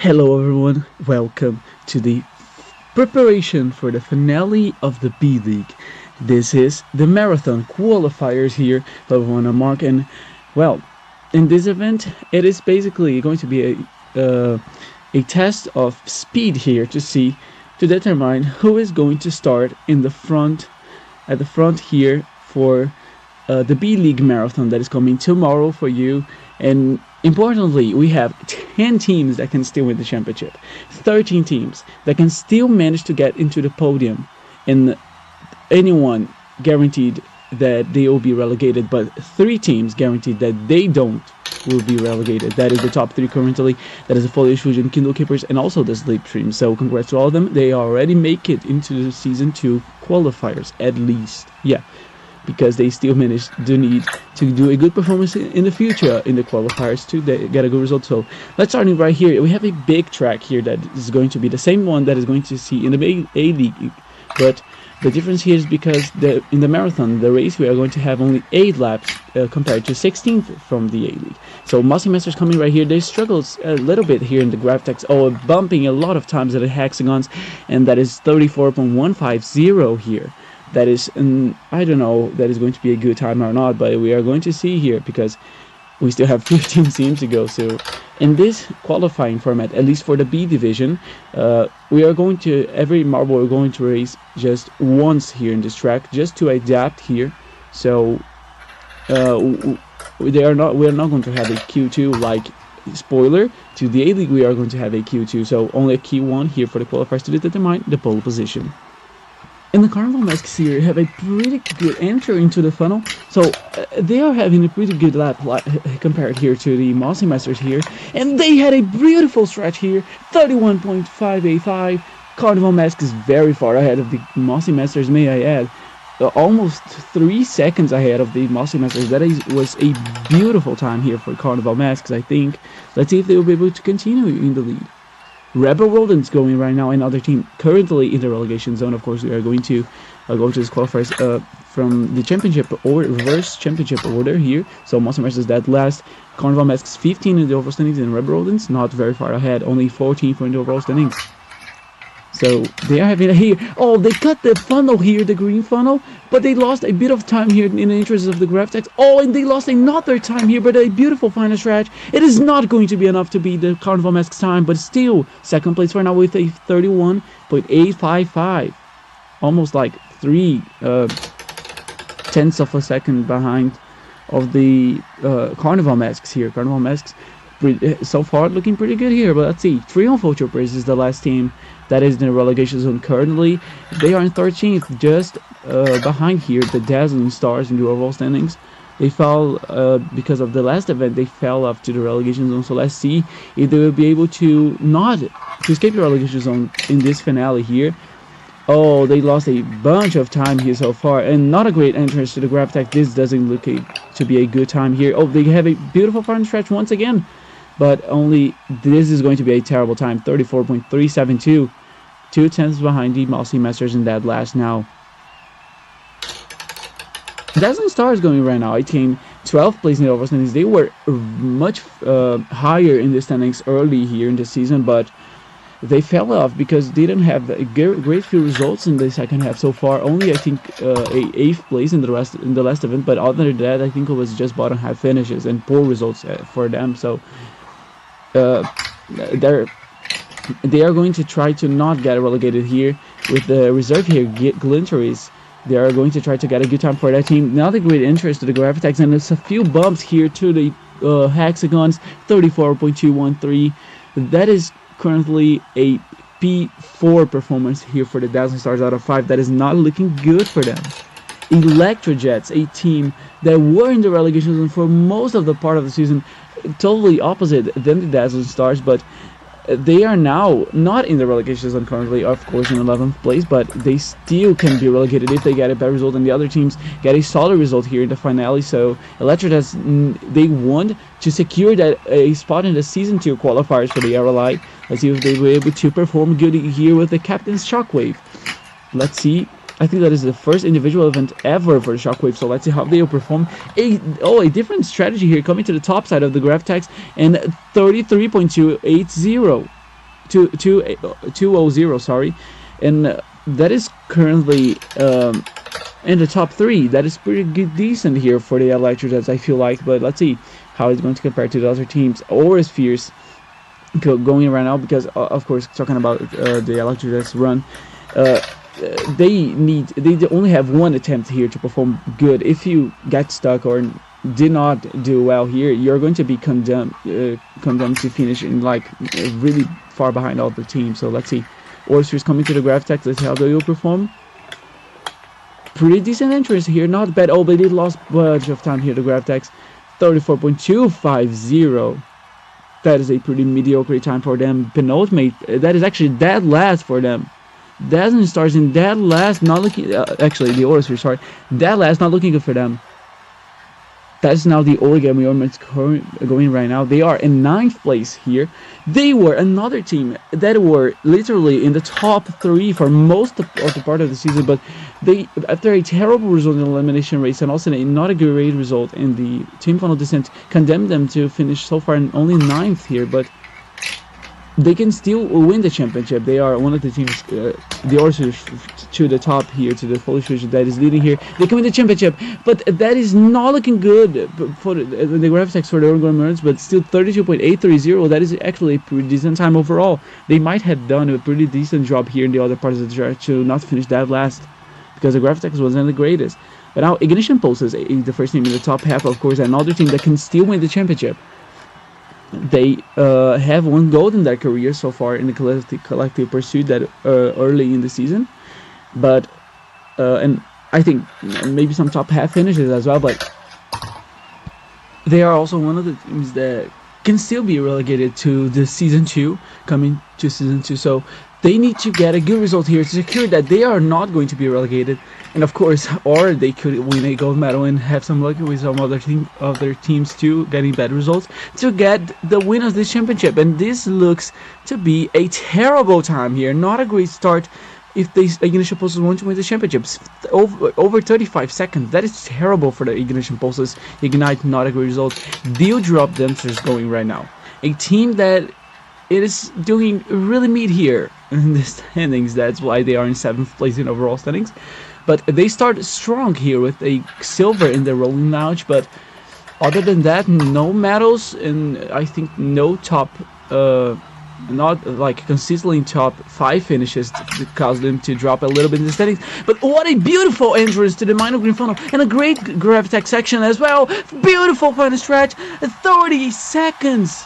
Hello everyone, welcome to the preparation for the finale of the B League. This is the marathon qualifiers here. Hello everyone, I'm Mark, and well, in this event, it is basically going to be a test of speed here to determine who is going to start in the front at the front here for the B League marathon that is coming tomorrow for you. And importantly, we have 10 teams that can still win the championship, 13 teams that can still manage to get into the podium, and anyone guaranteed that they will be relegated, but 3 teams guaranteed that they don't will be relegated. That is the top 3 currently. That is the Foliage Fusion, Kindle Keepers, and also the Slipstream. So congrats to all of them. They already make it into the Season 2 qualifiers, at least. Yeah, because they still do need to do a good performance in the future in the qualifiers to get a good result. So let's start right here. We have a big track here that is going to be the same one that is going to see in the A League, but the difference here is because in the marathon, the race, we are going to have only 8 laps compared to 16 from the A League. So Mossy Masters coming right here. They struggle a little bit here in the Graphtex. Oh, bumping a lot of times at the hexagons, and that is 34.150 here. That is, I don't know, that is going to be a good time or not, but we are going to see here because we still have 15 teams to go. So in this qualifying format, at least for the B division, we are going to, every marble we're going to race just once here in this track, just to adapt here. So we are not going to have a Q2 like spoiler to the A League. We are going to have a Q2, so only a Q1 here for the qualifiers to determine the pole position. In the Carnival Masks here, have a pretty good entry into the funnel, so they are having a pretty good lap compared here to the Mossy Masters here, and they had a beautiful stretch here, 31.585. Carnival Mask is very far ahead of the Mossy Masters, may I add, almost 3 seconds ahead of the Mossy Masters. That was a beautiful time here for Carnival Masks, I think. Let's see if they will be able to continue in the lead. Rebel Rodents going right now, another team currently in the relegation zone. Of course, we are going to go to this qualifiers from the championship or reverse championship order here. So Monster Masters that last, Carnival Masks 15 in the overall standings, and Rebel Rodents not very far ahead, only 14 for the overall standings. So they are having a here. Oh, they cut the funnel here, the green funnel, but they lost a bit of time here in the interest of the Graphtex. Oh, and they lost another time here, but a beautiful final stretch. It is not going to be enough to beat the Carnival Masks time, but still second place for now with a 31.855, almost like 3 tenths of a second behind of the Carnival Masks here. Carnival Masks so far looking pretty good here, but let's see. Triumphal Troopers is the last team that is in the relegation zone currently. They are in 13th, just behind here the Dazzling Stars in the overall standings. They fell because of the last event. They fell off to the relegation zone. So let's see if they will be able to escape the relegation zone in this finale here. Oh, they lost a bunch of time here so far, and not a great entrance to the Graphtex. This doesn't look to be a good time here. Oh, they have a beautiful final stretch once again, but only this is going to be a terrible time. 34.372, 2 tenths behind the Mossy Masters in that last now. Dazzling Stars going right now. I came 12th place in the overall standings. They were much higher in the standings early here in the season, but they fell off because they didn't have a great few results in the second half so far. Only I think a 8th place in the last event, but other than that, I think it was just bottom half finishes and poor results for them. So they are going to try to not get relegated here with the reserve here, Glinteries. They are going to try to get a good time for that team. Not a great interest to the Graphtex, and there's a few bumps here to the hexagons. 34.213. That is currently a P4 performance here for the Dazzling Stars out of 5. That is not looking good for them. Electrojets, a team that were in the relegation zone for most of the part of the season, totally opposite than the Dazzling Stars, but they are now not in the relegation zone currently, of course in 11th place, but they still can be relegated if they get a better result and the other teams get a solid result here in the finale. So Electrojets, they want to secure that a spot in the Season 2 qualifiers for the RLI. Let's see if they were able to perform good here with the Captain's Shockwave. Let's see. I think that is the first individual event ever for the Shockwave, so let's see how they will perform. A different strategy here, coming to the top side of the Graphtex, and 33.280. 200, sorry, and that is currently in the top 3. That is pretty good, decent here for the Electrojets, I feel like. But let's see how it's going to compare to the other teams. Or is fierce going right now, because of course, talking about the Electrojets run, uh, they only have one attempt here to perform good. If you get stuck or did not do well here, you're going to be condemned to finish in like really far behind all the teams. So let's see. Oysters coming to the Gravitex. Let's see how they will perform. Pretty decent interest here, not bad. Oh, but they lost a bunch of time here to Gravitex. 34.250. That is a pretty mediocre time for them. Penultimate, that is actually dead last for them. Dazzling Stars in dead last, not looking. Actually, the Oysters, sorry, dead last, not looking good for them. That's now the Origami Ornaments going right now. They are in 9th place here. They were another team that were literally in the top 3 for most of the part of the season, but they, after a terrible result in the elimination race and also not a great result in the team final descent, condemned them to finish so far in only 9th here. But they can still win the championship. They are one of the teams, the Oysters to the top here, to the Polish Fusion that is leading here. They can win the championship, but that is not looking good for the Gravitex for the Orgrimmers, but still 32.830. That is actually a pretty decent time overall. They might have done a pretty decent job here in the other parts of the track to not finish that last, because the Gravitex wasn't the greatest. But now Ignition Pulses, the first team in the top half, of course, another team that can still win the championship. They have one gold in their career so far in the collective pursuit that early in the season, but and I think maybe some top half finishes as well. But they are also one of the teams that can still be relegated to the season 2, coming to season 2. So they need to get a good result here to secure that they are not going to be relegated. And of course, or they could win a gold medal and have some luck with some other teams too, getting bad results to get the win of this championship. And this looks to be a terrible time here. Not a great start if the Ignition Pulses want to win the championships. Over 35 seconds. That is terrible for the Ignition Pulses. Ignite, not a great result. Dewdrop Dancers going right now. A team that it is doing really meat here in the standings. That's why they are in 7th place in overall standings. But they start strong here with a silver in the rolling lounge. But other than that, no medals, and I think no top, not like consistently top 5 finishes to cause them to drop a little bit in the standings. But what a beautiful entrance to the Minor Green Funnel, and a great Gravitex section as well. Beautiful final stretch, 30 seconds.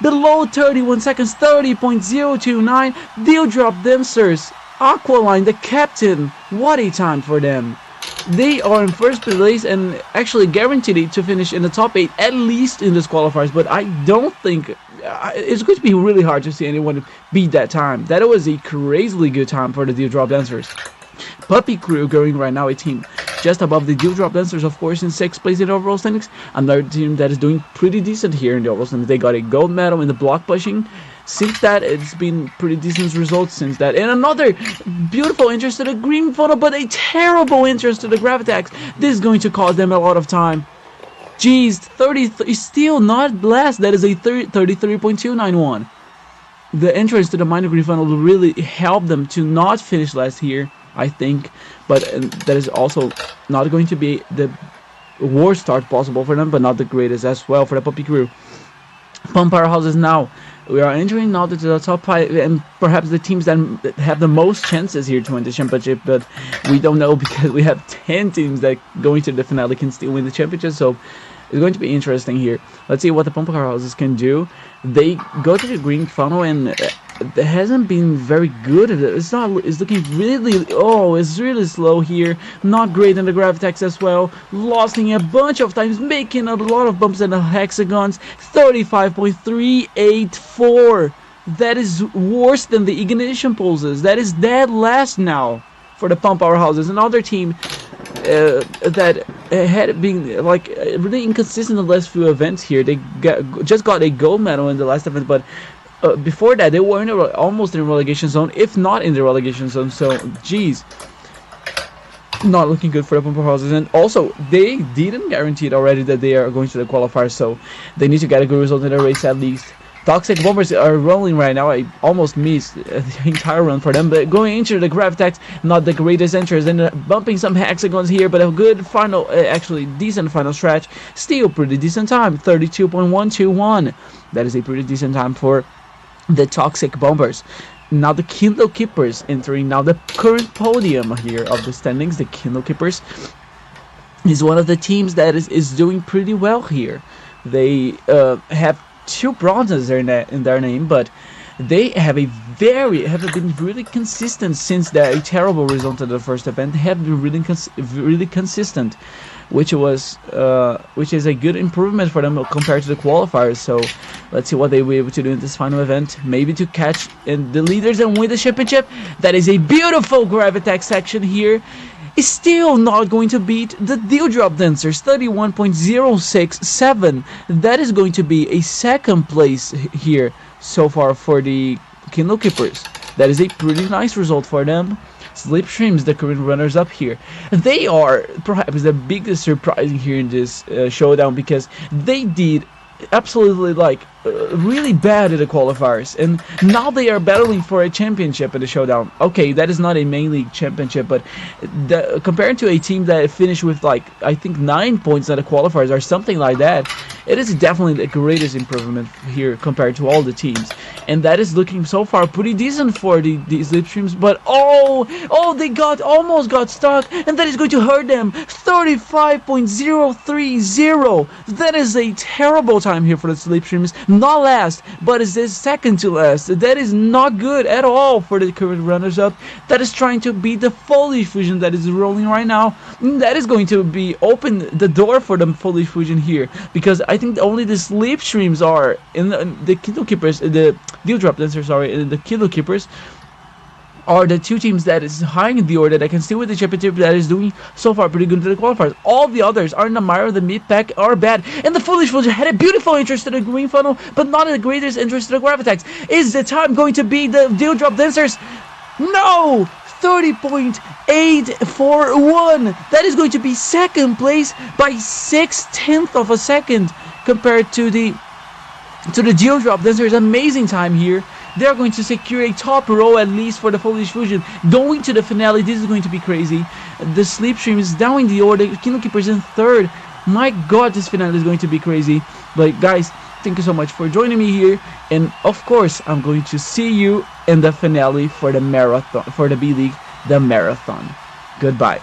Below 31 seconds, 30.029. Dewdrop Dancers, Aqualine, the captain. What a time for them. They are in 1st place and actually guaranteed to finish in the top 8, at least in this qualifiers. But I don't think it's going to be really hard to see anyone beat that time. That was a crazily good time for the Dewdrop Dancers. Puppy Crew going right now, a team just above the Dewdrop Dancers, of course, in 6th place in overall standings. Another team that is doing pretty decent here in the overall standings. They got a gold medal in the block pushing. Since that, it's been pretty decent results since that. And another beautiful interest to the Green Funnel, but a terrible interest to the Gravitex. This is going to cost them a lot of time. Jeez, 30 still not last. That is a 33.291. The entrance to the Minor Green Funnel will really help them to not finish last here, I think. But that is also not going to be the worst start possible for them, but not the greatest as well for the Puppy Crew. Pump Powerhouses now. We are entering now to the top 5, and perhaps the teams that have the most chances here to win the championship, but we don't know because we have 10 teams that going to the finale can still win the championship, so it's going to be interesting here. Let's see what the Pump Powerhouses can do. They go to the Green Funnel, and it hasn't been very good. It's looking really, it's really slow here. Not great in the Gravitex as well. Losing a bunch of times, making a lot of bumps in the hexagons. 35.384. That is worse than the Ignition Pulses. That is dead last now for the Pump Powerhouses. Another team that had been like really inconsistent in the last few events here. They just got a gold medal in the last event, but before that they were almost in the relegation zone, if not in the relegation zone. So geez, not looking good for the Pump Houses. And also they didn't guarantee it already that they are going to the qualifiers, so they need to get a good result in the race at least. Toxic Bombers are rolling right now. I almost missed the entire run for them, but going into the Gravitex, not the greatest entries, and bumping some hexagons here, but a good final, actually decent final stretch. Still pretty decent time, 32.121. That is a pretty decent time for the Toxic Bombers. Now the Kindle Keepers entering now the current podium here of the standings. The Kindle Keepers is one of the teams that is doing pretty well here. They have 2 bronzes in their name, but they have been really consistent since their terrible result at the first event. They have been really consistent, which is a good improvement for them compared to the qualifiers. So let's see what they will be able to do in this final event. Maybe to catch the leaders and win the championship. That is a beautiful Gravitex section here. Is still not going to beat the Deal Drop Dancers, 31.067. That is going to be a second place here so far for the Kindle Keepers. That is a pretty nice result for them. Slipstreams, the current runners up here. They are perhaps the biggest surprise here in this showdown, because they did absolutely really bad at the qualifiers, and now they are battling for a championship at the showdown. Okay, that is not a main league championship, but compared to a team that finished with I think 9 points at the qualifiers or something like that, it is definitely the greatest improvement here compared to all the teams, and that is looking so far pretty decent for the Slipstreams. But they almost got stuck, and that is going to hurt them. 35.030. That is a terrible time here for the Slipstreams. Not last, but is this second to last. That is not good at all for the current runners-up. That is trying to beat the Foliage Fusion that is rolling right now. That is going to be open the door for the Foliage Fusion here, because I think only the Slipstreams are in the Kindle Keepers, the Deal Drop Dancers, and the Kindle Keepers are the 2 teams that is high in the order that can still win the championship, that is doing so far pretty good to the qualifiers. All the others are in the mire, the mid-pack are bad, and the Foolish Fusion had a beautiful interest to the green funnel, but not the greatest interest to the Gravitex. Is the time going to be the Deal Drop Dancers? No! 30.841. That is going to be second place by 6/10 of a second compared to the Deal Drop Dancers. Amazing time here. They are going to secure a top row at least for the Foliage Fusion. Going to the finale, this is going to be crazy. The Slipstream is down in the order. Kindle Keepers in third. My God, this finale is going to be crazy. But guys, thank you so much for joining me here. And of course, I'm going to see you in the finale for the marathon, for the B League, the marathon. Goodbye.